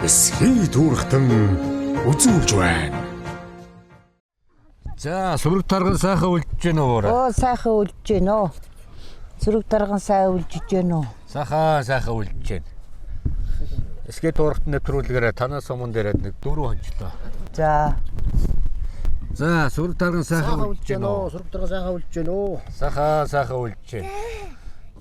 эсхий түүрхтэн үзүүлж байна. За сүрэг тарган сайхан үлдэж гэнэ уу? Оо сайхан үлдэж гэнэ үү. Сүрэг тарган сайн үлдэж гэнэ үү. Сайхан үлдэж гэнэ. Эсхий туурхтан нэвтрүүлгээрээ танаас өмнө дээрээ нэг 4 хончлоо. За сүрэг тарган сайхан үлдэж гэнэ үү? Сүрэг тарган сайхан үлдэж гэнэ үү? Сайхан үлдэж гэнэ.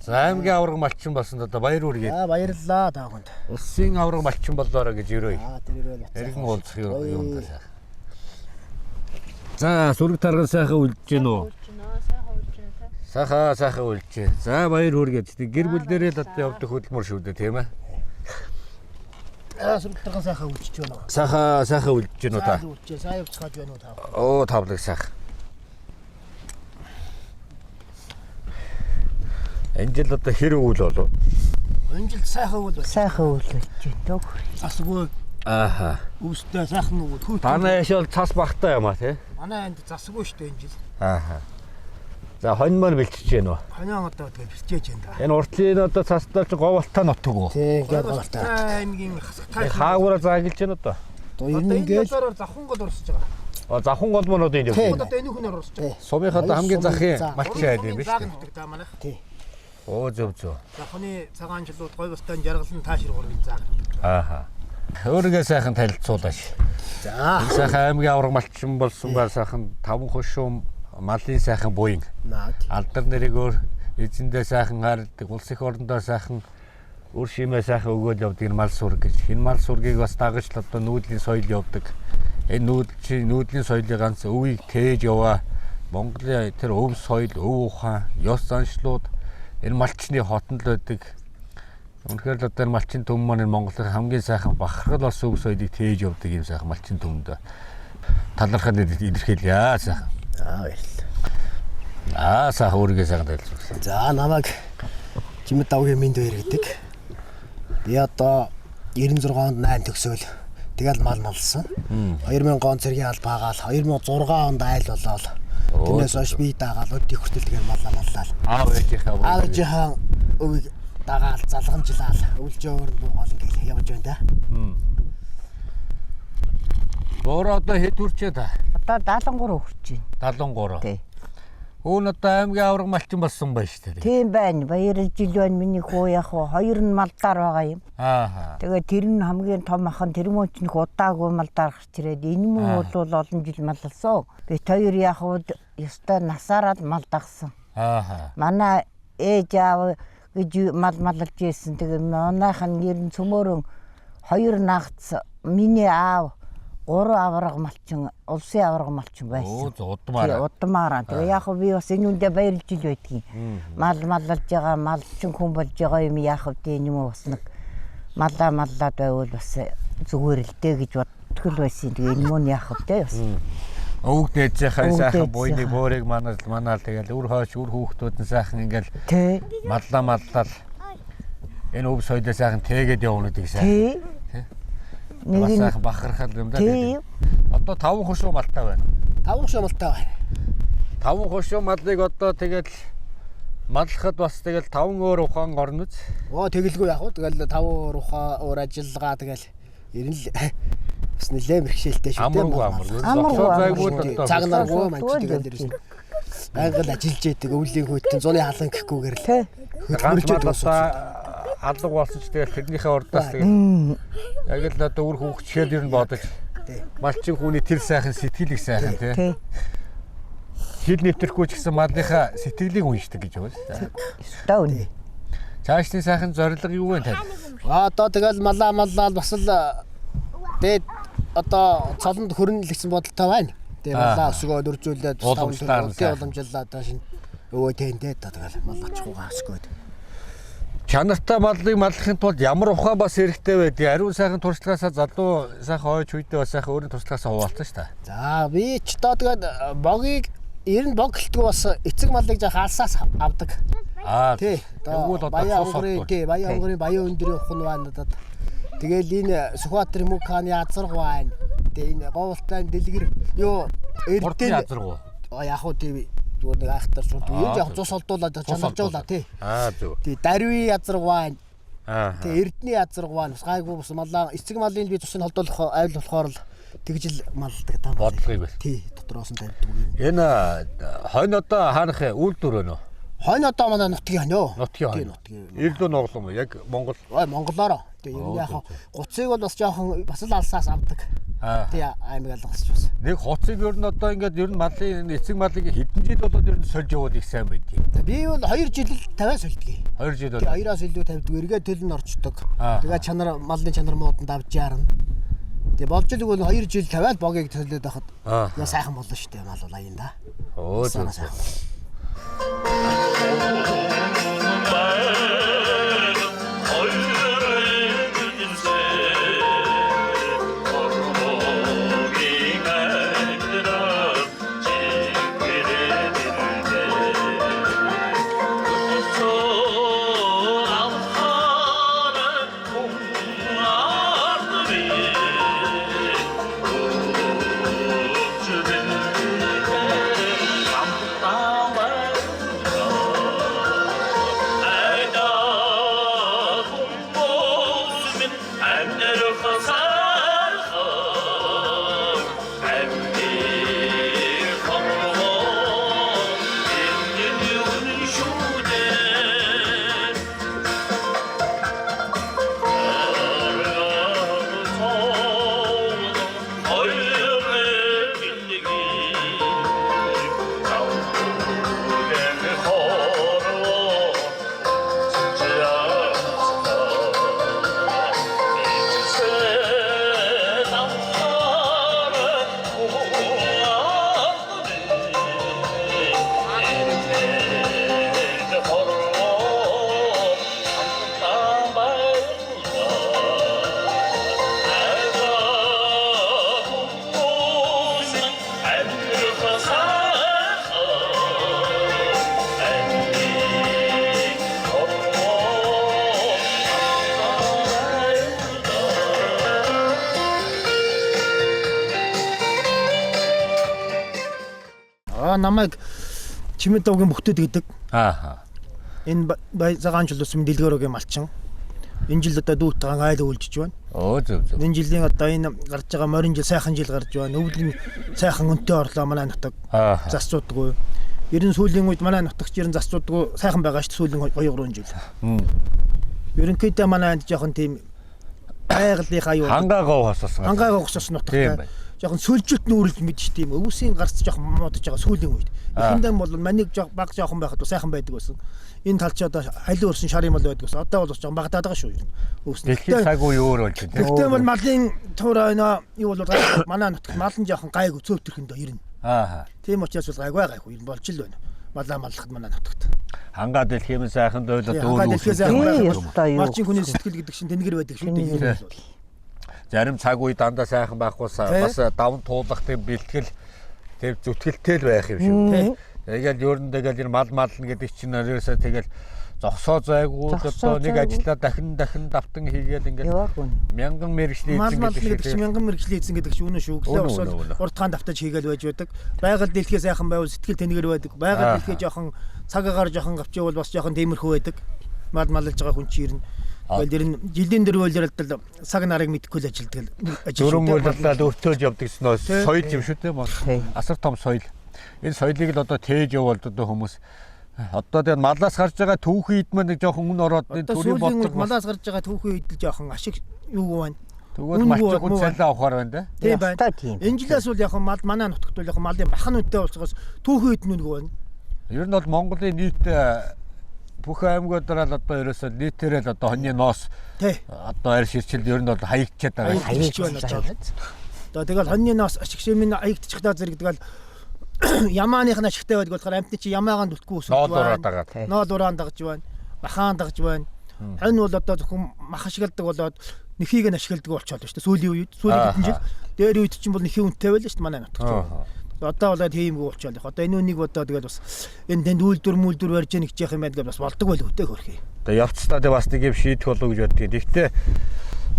За аймгийн авраг малчин болсон одоо баяр үргээд. Баярлалаа та бүхэнд. Улсын авраг малчин болоорой гэж өрөөе. Тэр ирвэл Эргэн уулзах юм даа. За сүрэг тарган сайхан үлдэж гэнэ үү? Сайхан үлдэж. За баяр үргээд. Гэр бүл дээрээ л одоо явдаг хөдөлмөр шүү дээ, тийм ээ. Сүрэг тарган сайхан үлдэж гэнэ үү? Сайхан үлдэж гэнэ үү та? Сайн явцгааж байна уу та? Оо тавлаг сайхан. Энэ жил одоо хэр өвөл болов? Энэ жил сайхан өвөл байна. Сайхан үлдэж гэнэ. Засгүй. Ааха. Өвстэй сайхан өвөл. Танай яшаал цас багтаа юм аа тий? Манай энд засгүй шүү дээ энэ жил. Ааха. За хонь маань бэлчиж гэнэ үү? Хоньон одоо бэлчээж байна. Энэ уртлын одоо цастаа чи говалтаа нутг уу? Тий, говалтаа. Аймгийн хасагтай. Хаагуура зааглаж гэнэ одоо. Одоо энэ ингээд завхан гол урсж байгаа. Завхан гол мөн одоо энэ явж байна. Одоо энэ хүнээр урсж байгаа. Сумынх одоо хамгийн захын малчин айл юм биш үү? Тий. Оо зөв. Завхны цагаан жилүүд говьстай жаргалан таашргуурын зааг. Ааха. Өөрийгөө сайхан танилцуулаач. За. Энэ сайхан аймгийн авраг малчин болсон ба сайхан 5 хошуум малын сайхан буян. Алдар нэрийг өөр эзэндээ сайхан хардаг, улс их орондоо сайхан үр шимээ сайхан өгөөл явдаг энэ мал сүрэг гэж. Энэ мал сүргийг бас дагаж л одоо нүүдлийн соёл явдаг. Энэ нүүдлийн соёлыг ганц өвийг тээж яваа. Монголын тэр өв соёл, өв ухаан, ёс заншлууд энэ малчны хотонд л байдаг. Үнэхээр л одоо малчин төв маань Монголын хамгийн сайхан бахархал бас өв соёлыг тээж явдаг юм сайхан малчин төвөнд талархаад илэрхийлье сайхан. Баярлалаа. Сайхан өөрийгөө сайхан танилцуулсан. За намайг Жимэд давгийн минь дээр гэдэг. Би одоо 96 онд 8 төгсөөл. Тэгэл мал малсан. 2000 он цэргийн алба хаагаал 2006 онд айл болоод тэрнээс хойш би дагаал өдний хүртэл тэгэл маллаа. Аав ээжийнхаа өвийг дагаал залгамжлал өвлжөө өөр буугаал ингээл явж байна да. Өөрөө одоо хэд хүрчээ та? Одоо 73 хүрч байна. 73. Тий. Үүн одоо аймгийн авраг малчин болсон байна шүү дээ. Тийм байна. Баяр жил байна. Миний хүү яг хоёр нь малдаар байгаа юм. Ааха. Тэгээ тэр нь хамгийн том ах нь тэр мөч нөх удаагүй малдаар гарч ирээд энэ мөн бол олон жил маллсан. Бид хоёр яг ёстой насаараад мал дагсан. Ааха. Манай ээж аав гэж маллж ийсэн. Тэгээ манайх нь ер нь цөмөрөн хоёр нагц миний аав 3 авраг малчин, улсын авраг малчин байсан. Оо удмаараа. Удмаараа. Тэгээ яг би бас энэ үндэ баярлж ил байдгийг. Мал маллж байгаа, малчин хүн болж байгаа юм яах вэ юм уу бас нэг маллаад байвал бас зүгээр л дээ гэж бодтгол байсан. Тэгээ энэ мөн яах вэ бас. Өвөг дээжийнхаа сайхан буйны бөөрийг манаа тэгэл үр хойч үр хүүхдүүд нь сайхан ингээл маллал энэ өв соёлоо сайхан тээгээд явна гэдэг сайхан. Тий. Нэг сайхан бахархал юм да. Одоо 5 хошуу малтай байна. 5 хошуу малтай байна. 5 хошуу малыг одоо тэгэл маллахад бас тэгэл 5 өөр ухаан орно үз. Оо тэгэлгүй яг уу тэгэл 5 өөр ухаан өөр ажиллагаа тэгэл ер нь л бас нэлээд бэрхшээлтэй шүү дээ. Амаргүй. Цагнааргүй маань тэгэл дэрсэн. Ангал ажиллаж яадаг өвлийн хүйтэн зуны халан гэхгүйгээр л хөдөлмөрчөөд болсон. Алга болсон ч тэгэл тэрнийхээ урдаас тэгэл яг л одоо үр хүүхчгээл ер нь бодож малчин хүний тэр сайхан сэтгэлийг сайхан тий. Хил нэвтрэхгүй ч гэсэн малынхаа сэтгэлийг уншдаг гэж байна. Өстой үнэ. Цаашны сайхан зорилго юу вэ тань? Одоо тэгэл маллаа бас л тэгээд одоо цолонд хөрнө гэсэн бодолтой байна. Тэгээд маллаа өсгөөд үржүүлээд уламжлалаа тааш өвөө тэнтэй тэгэл маллаачихгүй гасгөөд. Чанартай малыг маллахын тулд ямар ухаан бас хэрэгтэй байдгийг ариун сайхан туршлагаасаа залуу сайхан хойч үедээ бас сайхан өөрийн туршлагаасаа хуваалцсан шүү дээ. За би ч одоо тэгээд богийг ер нь бог гэлтгүй бас эцэг малыг жаа хаалсаас авдаг. Тий. Тэгвэл одоо баян өнгөрийн баян өндрийн ухаан байна надад. Тэгэл энэ Сүхбаатарын Муканы азарг байна. Тэгээ энэ Говьлтын дэлгэр ёо эрдэнэ азарг. Яг уу тий зүгээр нэг айхтар шууд юу яг цус олдуулаад чанаржуулаа тий. Зөв. Тий дарви азарг байна. Тэгээ Эрдэнэ язаргаваа бас гайгүй бас малаа эцэг малын би цусыг холдуулах айл болохоор л тэгж л малдаг даа. Бодлогыг байна. Тий, дотроос нь тавьдаг юм. Энэ хойно одоо хаанах үйлдвэр өнөө? Хойно одоо манай нутгийн хонё. Нутгийн хонё. Ирлүү ноглон уу? Яг Монгол. Монголоор. Тэгээ ер нь яг гуцыг бол бас жоохон бас л алсаас авдаг. Тий аймаг алгасч бас. Нэг хуцыг ер нь одоо ингээд ер нь малын эцэг малыг хэдэн жил болоод ер нь сольж яваад их сайн байдгийг. Би бол 2 жил л 50 сольдгийг. 2 жил бол. 2-аас илүү тавьдаг. Эргээ төл нь орчдөг. Тэгээ чанар малын чанар мууданд авч яарна. Тэгээ болж л бол 2 жил тавиад богийг төлөөд байхад яа сайхан болно шүү дээ мал бол аян да. Оо зөв. Намайг Чимэд давгийн бүхтэд гэдэг. Энэ цагаан жил ус дэлгүүрийн малчин. Энэ жил одоо дүүтгэн айл үйлжиж байна. Оо зөв зөв. Энэ жилийн одоо энэ гарч байгаа морин жил сайхан жил гарч байна. Өвлийн сайхан өнтэй орлоо манай нутаг. Засцуудгүй. Ер нь сүүлийн үед манай нутагч ер нь засцуудгүй сайхан байгаа шүү дээ сүүлийн 2-3 жил. Ерөнхийдөө манай энд жоохон тийм байгалийнхаа юу хангаагаа хоссон. Хангаагаа хоссон нутагтай. Жоохон сүлжүүт нүүрлж мэдчих тийм өвсийн гарц жоохон муудаж байгаа сүүлийн үед. Эхэндээ бол манийг баг жоохон байхад сайхан байдаг байсан. Энэ талч одоо халиу өрсөн шарын мал байдаг байсан. Одоо бол жоохон багтаад байгаа шүү. Өвс. Дэлхийн цаг үе өөр болж байна. Гэхдээ бол малын туурай юу бол манай нутагт малын жоохон гайгүй цөөтөрхөндөө ирнэ. Тийм учраас бол гайгүй ер нь болж л байна. Малаа маллахад манай нутагт. Хангаа дэлхийн сайхан дойлоо дүүрүүс. Малчин хүний сэтгэл гэдэг чинь тэнгэр байдаг шүү дээ. Зарим цаг үе дандаа сайхан байхгүйс бас давн туулах тийм бэлтгэл тийм зүтгэлтэй л байх юм шүү. Тэгэл ерөндөйгөл энэ мал мална гэдэг чинь ерөөсөө тэгэл зогсоо зайгүй одоо нэг ажиллаа дахин давтан хийгээл ингээд мянган мэрэгжлийн эзэн гэдэг чинь мянган мэрэгжлийн эзэн гэдэг чинь үнэн шүү. Өглөө босоод урдхан давтаж хийгээл байж байдаг. Байгаль дэлхий сайхан байвал сэтгэл тэнгэр байдаг. Байгаль дэлхий жоохон цагаагаар жоохон гавчивал бас жоохон тиймэрхүү байдаг. Мал малж байгаа хүн чинь Тэгэл жилийн дөрвөлөр л цаг нарыг мэдхгүй л ажилдаг. Дөрөнгөлөлд өвтөөж явдаг гэсэн соёл юм шүү дээ. Асар том соёл. Энэ соёлыг л одоо тээж явуулд одоо хүмүүс одоо тэгээд малаас гарч байгаа түүхий ид маань нэг жоохон үн ороод энэ төрийн боддог малаас гарч байгаа түүхий ид л жоохон ашиг юу байна. Тэгвэл малчиг хүн цалин авахар байна да. Тийм байна. Энэ жилээс бол яг мал манай нутагт бол яг малын бахан үнэтэй болцоос түүхий ид нүг байна. Ер нь бол Монголын нийт бүх аймагуудаар л одоо ерөөсөө нийтээрээ л одоо хоньны ноос одоо арь ширчил ер нь бол хаягдчиад байгаа. Хаягдч байна очоод. Одоо тэгэл хоньны ноос ашиг шимийн хаягдчихдаа зэрэгдэл ямааных нь ашигтай байдаг болохоор амтны чи ямаагаан дүтггүй өсөж ноо дурaan дагж байна. Бахаан дагж байна. Хонь бол одоо зөвхөн мах ашигладаг болоод нэхийг нь ашигладаг болчиход шүү дээ. Сүүлийн үед сүүлийн хэдэн жил дээр үед чинь бол нэхий үнэтэй байл шүү дээ манай нутагт. Одоо болоод тиймгүй болчиход байна. Одоо энэ үнийг бодоо тэгэл бас энэ тэнд үйлдвэр барьж яах гэж юм байгаад бас болдог байл хөтэй хөрхий. Одоо явцдаа тэг бас нэг юм шийдэх болов гэж боддгийг. Гэхдээ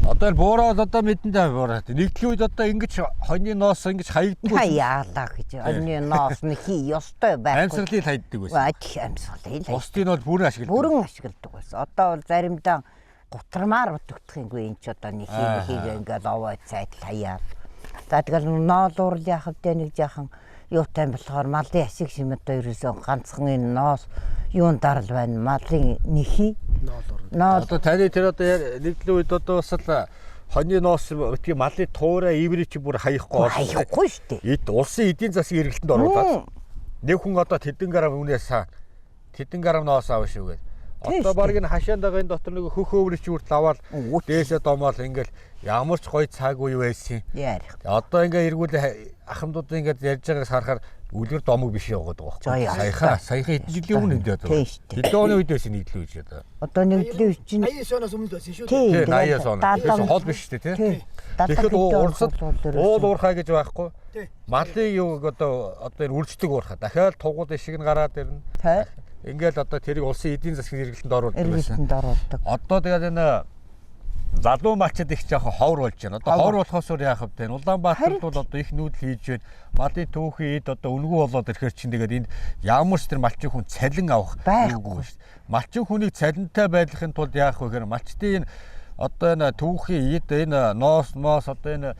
одоо л буураад одоо мэдэндээ буураад. Нэгдлийн үед одоо ингэж хоньны ноос ингэж хаягддаг. Хаяалаа гэж. Хоньны ноос нэхий ёстой байх. Амьсгалыг хаягддаг байсан. Амьсгалыг. Бусдын бол бүрэн ашигладаг. Бүрэн ашигладаг байсан. Одоо бол заримдаа гутрамаар утгдахынгүй энэ ч одоо нэг ингээд овоо цайд хаяа. За тэгэл ноол уурал яхав тэ нэг жаахан юутай болохоор малын ашиг шимэд ерөөсөө ганцхан энэ ноос юун дарал байна. Малын нэхий ноол. Одоо таны тэр одоо нэгдлийн үед одоо бас л хоньны ноос өтгий малын туурай иврич бүр хаяхгүй шүү дээ. Улсын эдийн засгийн эргэлтэнд оруулаад нэг хүн одоо тэдэн грамм үнээс тэдэн грамм ноос авах шүү гэдэг. Одоо баг энэ хашаанд байгаа энэ дотор нэг хөх өврөч хүртэл аваад дээшээ домоол ингээл ямар ч гоё цаг үе байсан. Яарих. Одоо ингээ эргүүл ахмадуудын ингээд ярьж байгааг харахаар үлгэр домог биш яваад байгаа байхгүй. Саяхан жилийн өмнө энэ одоо. Хэдэн оны үед байсан нийтлүү гэж одоо. Одоо нийтлүү чинь 80 оноос өмнө байсан шүү дээ. 80 он. Тэгэхээр хол биш шүү дээ тий. Тэгэхэд урсад уул уурхаа гэж байхгүй. Малын юу одоо энэ үрждэг уурхаа. Дахиад тугуул ишиг нь гараад ирнэ. Ингээл одоо тэрийг улсын эдийн засгийн эргэлтэнд оруулдаг байсан. Одоо тэгээд энэ залуу малчид их жоохон ховор болж байна. Одоо ховор болохоос яах вэ? Улаанбаатарт бол одоо их нүүдэл хийж байна. Малын түүхийн эд одоо өнгөө болоод ирэхээр чинь тэгээд энд ямар ч тэр малчин хүн цалин авах байхгүй шүү дээ. Малчин хүнийг цалинтай байлгахын тулд яах вэ гэхээр малчдын энэ одоо энэ түүхийн эд энэ ноос одоо энэ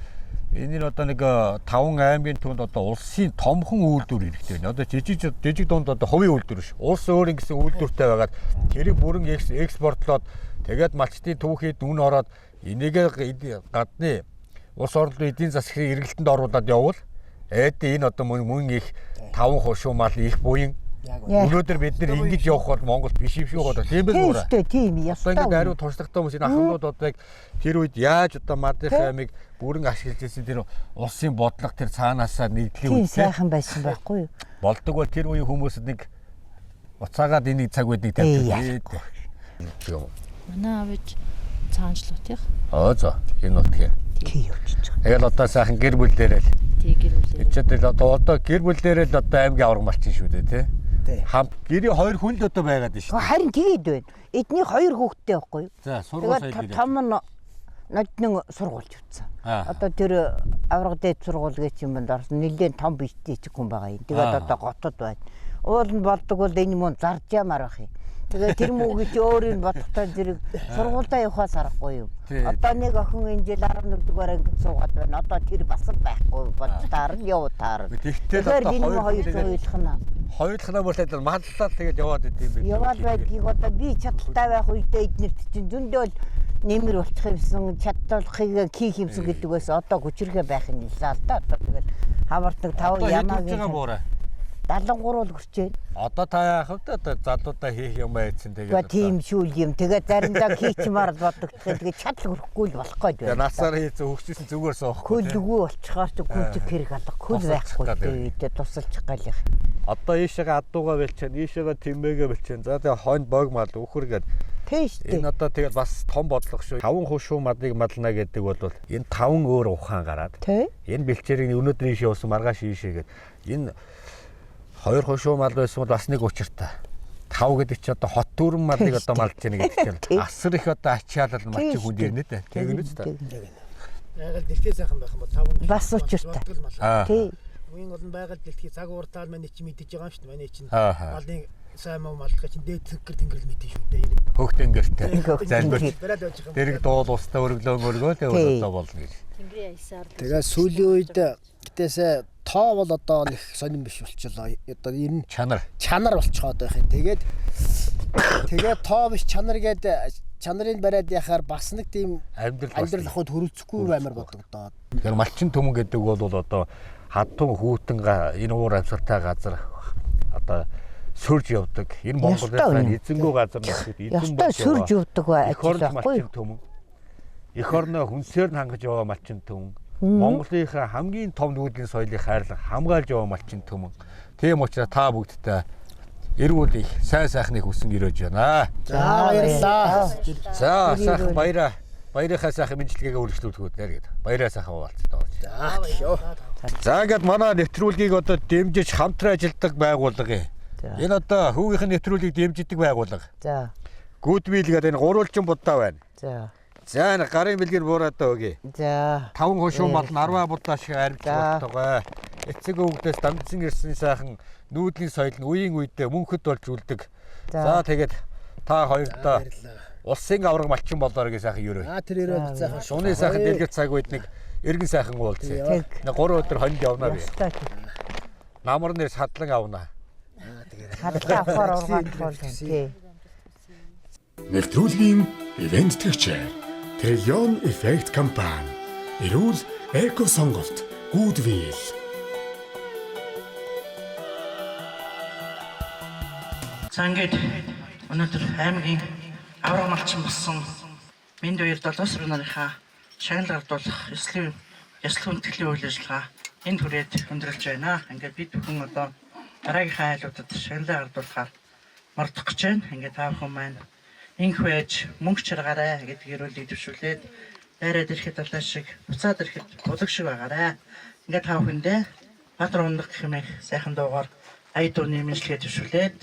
одоо нэг 5 аймгийн түнд одоо улсын томхон үйлдвэр хэрэгтэй байна. Одоо жижиг дунд одоо хувийн үйлдвэр ш. Улс өөр ингэсэн үйлдвэртэй байгаад тэрийг бүрэн экспортлоод тэгээд малчдын түүхийд үн ороод энийгээ гадны улс орлын эдийн засгийн эргэлтэнд оруулаад явбал энэ одоо мөн их 5% шүү мал их буян өнөөдөр бид нар ингэж явах бол Монгол биш юм шиг байна. Тийм байх уу? Тийм ястаа. Одоо ингэ ариун туршлагатай хүмүүс энэ ахмадууд одоо яг тэр үед яаж одоо малын аймыг бүрэн ашиглаж ирсэн тэр улсын бодлого тэр цаанаасаа нэгдлийн үед сайхан байсан байхгүй юу? Болдог бол тэр үеийн хүмүүсд нэг уцаагаад энийг цаг үедийг тавьдаг. Манай авч цаанчлуутих. За энэ утгыг. Тий явчих. Тэгэл одоо сайхан гэр бүл дээрэл. Тий гэр бүл дээр. Эцэдэл одоо гэр бүл дээрэл одоо аймгийн авраг малчин шүү дээ тий. Хамт гэрийн 2 хүн л одоо байгаад шүү. Харин тэгээд байна. Эдний 2 хүүхэдтэй байхгүй юу? За сургууль соёл. Том нь ноднын сургуульч утсан. Одоо тэр авраг дээд сургууль гэж юм байна. Нэлээд том биштэй ч хүн байгаа юм. Тэгээд одоо готод байна. Уул нь болдог бол энэ мөн зарж ямаар ах юм. Тэгээ тэр мөгөж өөрийн бодохтой зэрэг сургуультай явахаас аргагүй юу. Одоо нэг охин энэ жил 11 дугаар ангид суугаад байна. Одоо тэр бас байхгүй бодтаар нь явтаар. Тэгэхээр энэ хоёр ойлхно. Хоёулахнаа болоод маллаа тэгээд яваад идэв юм бэ. Яваад байдгийг одоо би чадaltaй байх үедээ эднэрт чинь зөндөө нэмэр болчих юмсан чадлахыг хийх юмсан гэдэг байсан. Одоо хүчрхээ байх юм лээ л да. Одоо тэгээд хамартдаг 5 ямаагийн 73 л хүрч байна. Одоо та яах вэ? Одоо залуудаа хийх юм байцсан тэгээд. Тийм шүүл юм. Тэгээд заримдаа хийчмаар л бодогдох. Тэгээд чадал хүрхгүй л болох гээд байна. Насаар хийсэн хөгжсөн зүгээр суухгүй. Хөлгүй болчихоор ч гүнжиг хэрэг алга. Хөл байхгүй тэгээд тусалчих гал яах. Одоо ийшээгээ адуугаа бэлчэн, ийшээгээ тэмээгээ бэлчэн. За тэгээд хонь богмал үхэр гээд. Тийм шүү дээ. Энэ одоо тэгээд бас том бодлого шүү. 5 хушуу мадыг мална гэдэг бол энэ 5 өөр ухаан гараад. Энэ бэлчээрийг өнөөдөр ийшээ явсан маргааш ийшээгээд энэ 2 хушуу мал байсан бол бас нэг учиртай. 5 гэдэг чи одоо хот төрөн малыг одоо малж яана гэдэг чинь асар их одоо ачаалал малчин хүн ирнэ дээ. Тэгнэ үү та. Байгаль дэлхий сайхан байх юм бол 5 бас учиртай. Тий. Үеийн бол байгаль дэлхий цаг ууртаал манай чи мэдэж байгаа юм шүү дээ. Манай чинь малын сайн муу малдах чинь дээд тэнгэр мэдэн шүү дээ. Хөх тэнгэртэй. Залбирч. Дэрэг дуул устаа өргөлөө одоо болно гэж. Тэнгэрийн аясаар. Тэгээ сүүлийн үед гэтээсээ тоо бол одоо нэг сонирн биш болчихлоо. Одоо энэ чанар болчиход байх юм. Тэгээд тоо биш чанар гэдэг чанарын бариад яхаар бас нэг тийм амьдрал ахуйд хөрөлцөхгүй амар бодогдоод. Тэгэхээр малчин төмөн гэдэг бол одоо хадтун хүүтэн энэ уур амьсгалтай газар одоо сөрж явдаг. Энэ Монголын эзэнгүү газар нэг эзэн болж сөрж явдаг байхгүй юу? Эх орноо хүнсээр нь хангаж яваа малчин төмөн. Монголынхаа хамгийн том нүүдлийн соёлыг хайрлах хамгаалж яваа малчин төмөн. Тийм учраас та бүгдтэй эрүүл их сайн сайхныг хүсэн ирэж байна. За баярлалаа. За сайхан баярынхаа сайхан мэдлэгээ үргэлжлүүлэх гээд баяраа сайхан хуваалцдаг. За ингээд манай нэвтрүүлгийг одоо дэмжиж хамтран ажилладаг байгууллага. Энэ одоо хүүгийнхэн нэвтрүүлгийг дэмждэг байгууллага. За. Goodwill гэдэг энэ гурвалжин будаа байна. За энэ гарын бэлгэр буураатай өгье. За 5 хушуу мал нь 10 будаа шиг арилж болтойгоо. Эцэг өвгдөөс дамжсан ирсэн сайхан нүүдлийн соёл нь үеийн үедээ мөнхөд болж үлдэг. За тэгээд та хоёрдоо улсын авраг малчин болоорой гэж сайхан ерөө. Тэр ерөөд сайхан Шууны сайхан дэлгэр цаг үед нэг эргэн сайхан уулзъя. Нэг 3 өдөр хонд явна би. Намар нэр садлан авна. Хадлаа авахаар ургаах бол тий. Нэвтрүүлгийн ивент төгчээр Триллион Effect компани эрүүл эко сонголт Goodwill. За ингээд өнөөдөр аймгийн авраг малчин болсон Минд баяр 7 сар нарынхаа шагнал гардуулах ёслол хүндэтгэлийн үйл ажиллагаа энд хүрээд өндөрлж байна. Ингээд бид бүхэн одоо дараагийнхаа айлуудад шагналаа гардуулахаар мордох гэж байна. Ингээд та бүхэн маань инх байж мөнгө чаргаарай гэдэг ирүүлгийг төвшүүлээд дайраад ирэхэд талаа шиг буцаад ирэхэд булаг шиг байгаарай. Ингээд та бүхэндээ Баатар ундаг гэх юм сайхан дуугаар ая дууны мэдлэгээ төвшүүлээд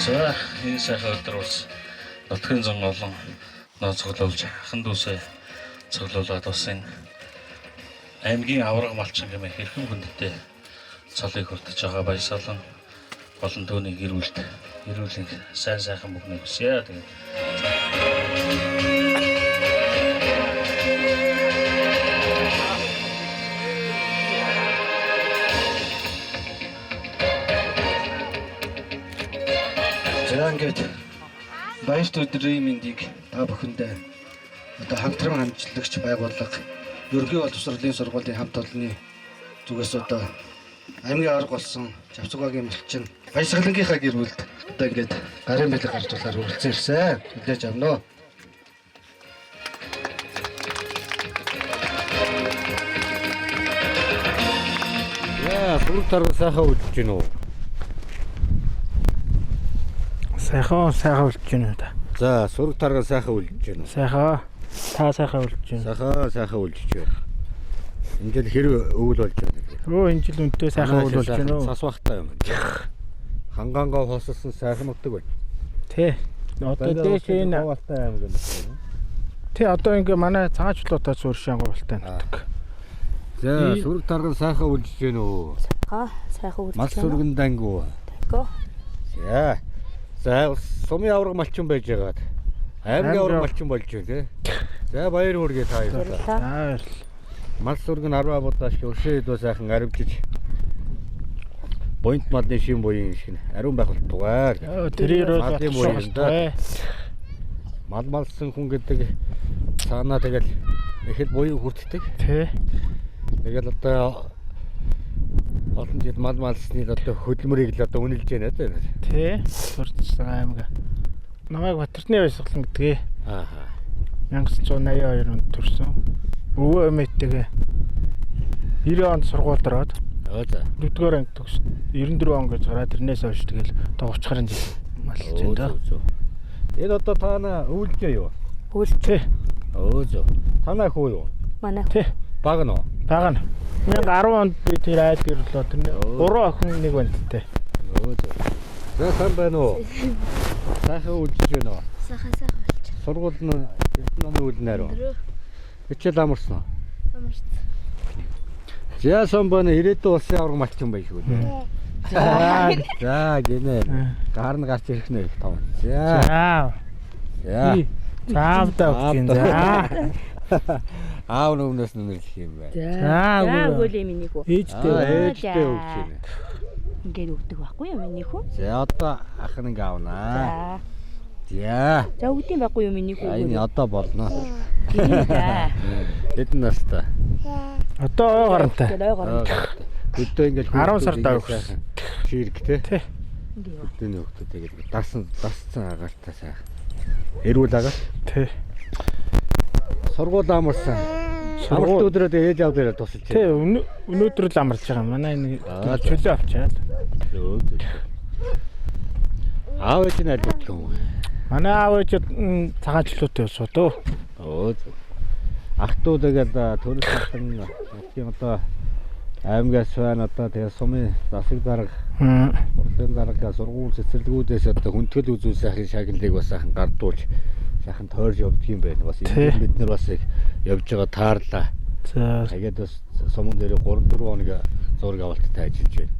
За энэ сайхан өдөр бас нутгийн зан олон нөө цуглуулж хан дүүсээ цуглуулад бас энэ аймгийн авраг малчин гэмээр хэрхэн хүндтэй цолыг хүртэж байгаа баясгалан болон түүний эрүүлэн сайн сайхан мөнгөний хүсье. Тэгээд ингээд баярт өдрийн мэндийг та бүхэндээ одоо хамтран хамтлагч байгууллага ерөнхий боловсролын сургуулийн хамт олонны зүгээс одоо аймгийн арга болсон Жавцугагийн малчин баясгалангийнхаа гэр бүлд одоо ингээд гарын бэлэг гаргуулахаар хүрэлцэн ирсэн. Хүлээж авна уу? Яа, сүрэг тарга сайхан үлдэж гин үү? Сайхан үлдэж байна уу та? За, сүрэг тарга сайхан үлдэж гин үү? Сайхан. Та сайхан үлдэж байна. Сайхан үлдэж байна. Энэ жил хэрэг өвөл болж байна. Өө энэ жил үнтэй сайхан өвөл болж байна уу? Цас багтай юм. Хангаангаа хоссон сайхан утдаг байна. Тэ. Одоо дээш энэ хавaalтай аймаг юм. Тэ одоо ингээ манай цагаачлуудаа сууршаан гуйлтай нутдаг. За, сүрэг тарга сайхан үлдэж байна уу? Сайхан үлдэж Мал сүргэн дангуу. Го. За, сумын авраг малчин байж байгаад аймгийн авраг малчин болж байна тий. За, баяр хүргээ та баярлалаа. Мал сүргэн 10 будаас өршөө идүү сайхан аривжиж Бонт малны шин буян шиг ариун байх болтугай. Тэрээр бол мал малсан хүн гэдэг цаанаа тэгэл ихэд буян хүртдэг. Тий. Тэгэл одоо олон жил мал малсны одоо хөдөлмөрийг л одоо үнэлж байна тий. Тий. Сурцсан аймаг. Намайг Батэрдний Баясгалан гэдгээ. 1982 онд төрсөн. Өвөө эмээтэйгээ 90 онд сургуульд ороод. За. 4-р анги төгс 94 он гэж гараад тэрнээс хойш тэгэл одоо 30 гаруй жил малж байна да. Энэ одоо таана өвлжээ юу? Өвлжээ. Зөө. Танаа хүү юу? Манай. Тий. Баг нь. 1010 онд би тэр айд гэрлөө тэр 3 охин нэг байна тэ. Зөө. За сан байна уу? Сайхан өвлжж байна уу? Сайхан үлдэж. Сургууль нь Эрдэнэ өвлнээр үү? Хичээл амарсан уу? Амарсан. За сан байна ирээдүйн улсын авраг малчин байж шүү дээ. За гинэ. Гар нь гарч ирэх нэ их том. За. Заавдаа өгч за. Аав нүнээс нүрэх юм байна. За өгөөл юм нэг үү. Ээжтэй өгч байна. Ингээд өгдөг байхгүй юу миний хүн? За одоо ах нь ингээ авнаа. За. За өгдөм байхгүй юу миний хүн? Энэ одоо болно. За. Эдэн настай. Одоо ойгарантай. Өдөө ингээд 10 сард авсан. Ширэг тий. Тий. Өдөөний хөлтөө тэгээд дасцсан агаартай сайхан. Эрүүл агаар. Тий. Сургууль амарсан. Сургууль өдрөө ээж аав дээрээ тусалж байна. Тий, өнөөдөр л амарч байгаа. Манай энэ чөлөө авчаад. Аав ээж нь аль болох юм. Манай аав ээж цагаачлуутай явсуу дөө. Ахтуу тэгээд төрөл хатан тийм одоо аймгаас байна одоо тэгээд сумын засаг дарга урдын дарга сургууль цэцэрлэгүүдээс одоо хүндэтгэл үзүүл сайхан шагналыг бас сайхан гардуулж сайхан тойрж явдаг юм байна. Бас энэ бид нар бас явж байгаа таарлаа. За тэгээд бас сумын дээр 3-4 хоног зураг авалттай ажиллаж байна.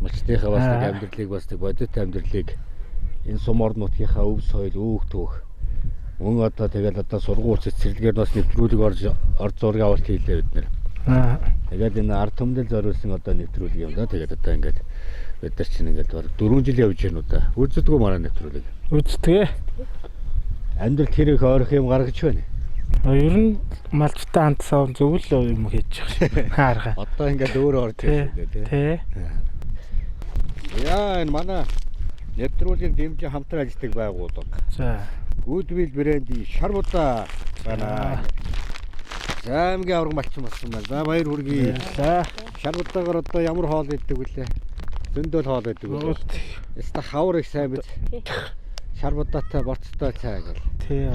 Малчтынхаа бас нэг амьдралыг бас нэг бодит амьдралыг энэ сум орнуудынхаа өв соёл өөх түүх мөн одоо тэгэл одоо сургууль цэцэрлэгээр бас нэвтрүүлэг орж зураг авалт хийлээ бид нэр. Тэгээд энэ ард түмдэл зориулсан одоо нэвтрүүлэг юм да. Тэгээд одоо ингээд бид нар чинь ингээд 4 жил явж байна уу да. Үздэг үү манай нэвтрүүлэг? Үздэг. Амьдрал хэрэг ойрох юм гаргаж байна. Ер нь малчтай хандсан зөвл юм хийж байгаа. Одоо ингээд өөр орж ирсэн тий. Яа энэ манай нэвтрүүлгийн дэмжин хамтран ажилладаг байгууллага. За. Goodwill брендийн Шарбуда байна. За аймгийн авраг малчин болсон байна. За баяр хүргэе. Шарбудагаар одоо ямар хоол иддэг вүлээ? Зөндөл хоол иддэг үү? Яста хавар их сайн биз? Шарбудатай борцтой цай гэл. Тий.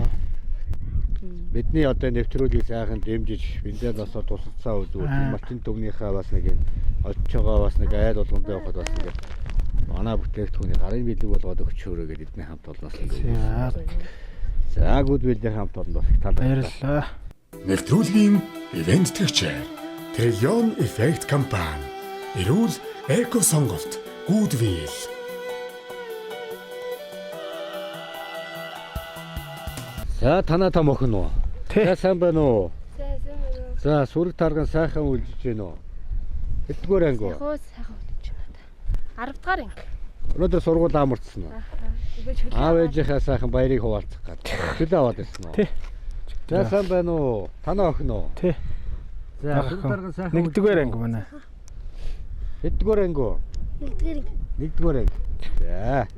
Бидний одоо нэвтрүүлгийг сайхан дэмжиж, биндээ бас тусалцаа үзүүл. Малчин төвнийхээ бас нэг олж байгаа бас нэг айл болгонд явахад бас нэг манай бүтээгдэхүүний гарын бэлэг болгоод өгч өрөө гэдэг эдний хамт олноос ингэ. За Goodwill-ийн хамт олонд бас их талбай. Баярлалаа. Нэвтрүүлгийн ивент тэгчээр Триллион эффект компани. Эрүүл эко сонголт Goodwill. За танаа том охин уу? Тий. Сайн байна уу? Сайн байна. За сүрэг тарган сайхан үлдэж байна уу? Хэдгээр анги уу? Сайхан үлдэж байна. 10 дахь анги. Өнөөдөр сургууль амарцсан уу? Аав ээжийнхээ сайхан баярыг хуваалцах гэдэг. Чөлөө аваад ирсэн үү? Тий. За сайн байна уу? Танаа охин уу? Тий. За сүрэг тарган сайхан. Нэгдүгээр анги манай. Хэдгээр анги уу? Нэгдүгээр анги. Нэгдүгээр анги. За.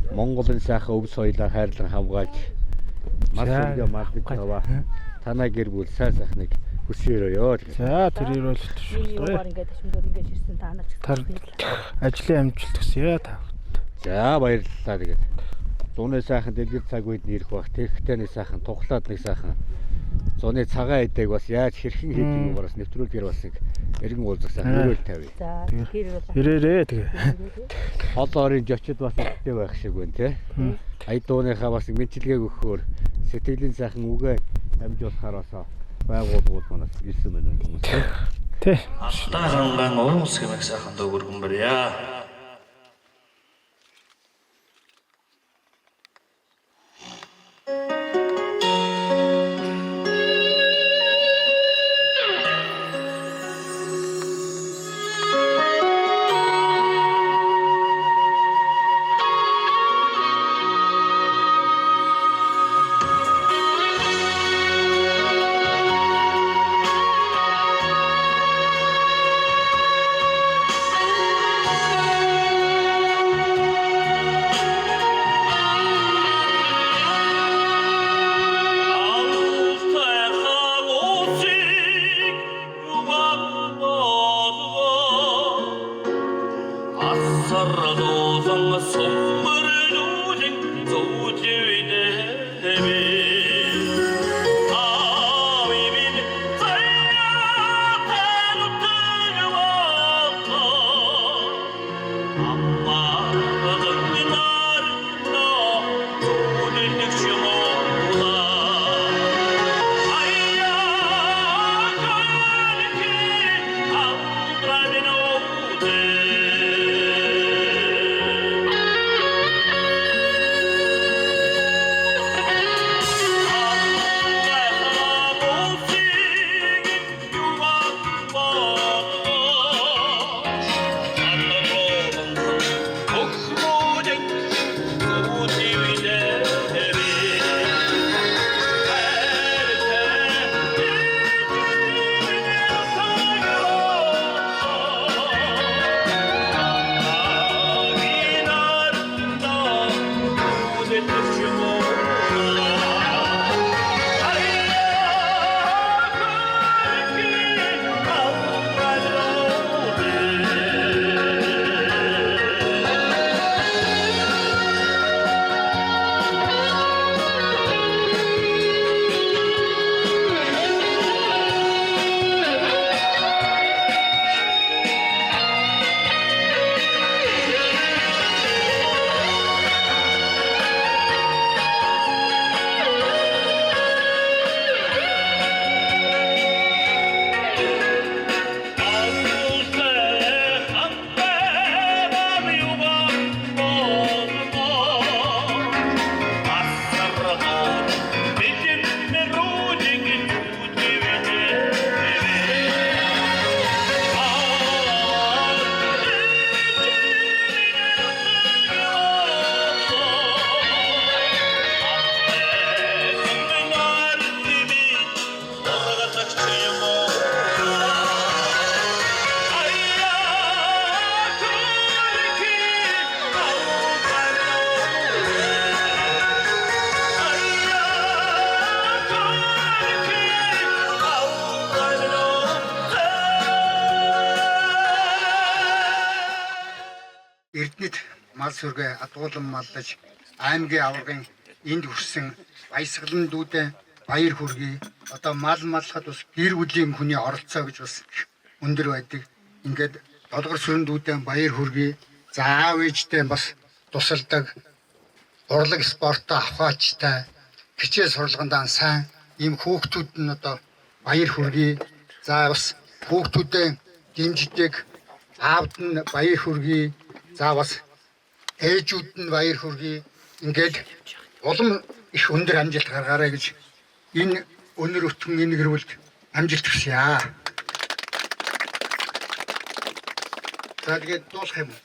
Монголын сайхан өв соёлоо хайрлан хамгаалж мал сүргээ малдаж аваа. Танай гэр бүл сайн сайхныг Хүсээрөө. За тэр ирвэл төшөлтөө. Ингээд ташмдор ингээд ирсэн та нар ч Тар ажлын амжилт хүсье та. За баярлалаа тэгээд. Зуны сайхан дэлгэр цаг үед нэрх бах. Тэгэхдээ нэг сайхан тухлаад нэг сайхан. Зуны цагаан эдэг бас яаж хэрхэн хийдэг юугаараас нэвтрүүлгээр бас нэг эргэн уулзах сайхан өрөөл тавья. За тэр бол Ирээрээ тэгээ. Хол орын жочид бас ихтэй байх шиг байна те. Ая дууныхаа бас мэдчилгээг өгөхөөр сэтгэлийн сайхан үгээ амжуулахаар бас байгууллагууд манаас ирсэн байна хүмүүс те. Тэ. Алтан уран ус гэмээр сайхан дуу өргөн барья. Эрдэнэт мал сүргээ адуулан малдаж аймгийн аваргын энд хүрсэн баясгалан дүүдээ баяр хүргэе. Одоо мал малхад бас гэр бүлийн хүний оролцоо гэж бас өндөр байдаг. Ингээд долгор сүрэн дүүдээ баяр хүргэе. За аав ээжтэй бас тусалдаг. Урлаг спортоо авахчтай хичээл сурлагандаа сайн ийм хүүхдүүд нь одоо баяр хүргэе. За бас хүүхдүүдэд дэмждэг аавд нь баяр хүргэе. За бас ээжүүд нь баяр хүргэе. Ингээд улам их өндөр амжилт гаргаарай гэж энэ өнөр өтгөн энэ гэрүүлд амжилт хүсье. За тэгээд дуусах юм уу?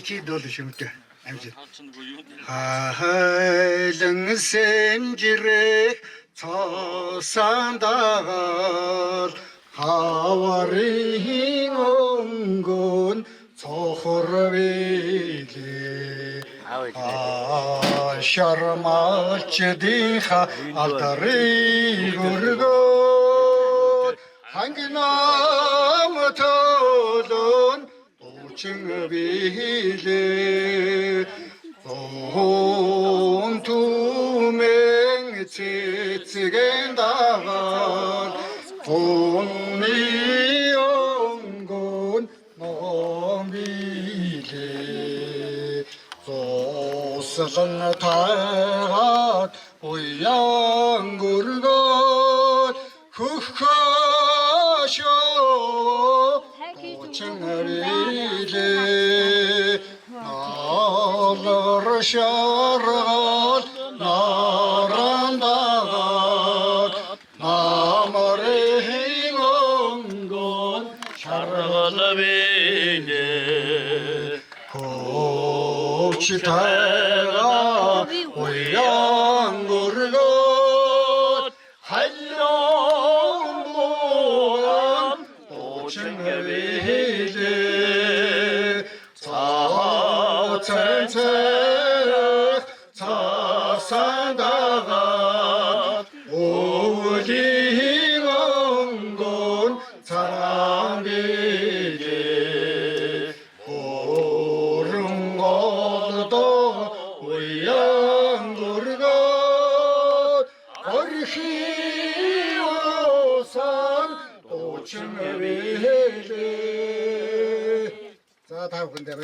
Чи доол шимтэ амжилт. Хайлан сэмжирэх цосандагаал хаварын өнгөн цохор вэлээ шармалчдынха алдарыг өргөөд хангинам төлөн дуучин биелээ он түмэн цэцгэн дагаад онны онгон номбилээ зослон тайгаад уян гөргөөд хөхөшөө дуучин биелээ Alır şargal narandagat Namarehin ongon şargal bile Koçitayga uyan gurgot Hallon bulan doçın bile Çençerek çasandagat Oğulin ongon saran bile Korun oldu uyan gurgot Orhi olsan doçun bile 자, 다음 군대 봐,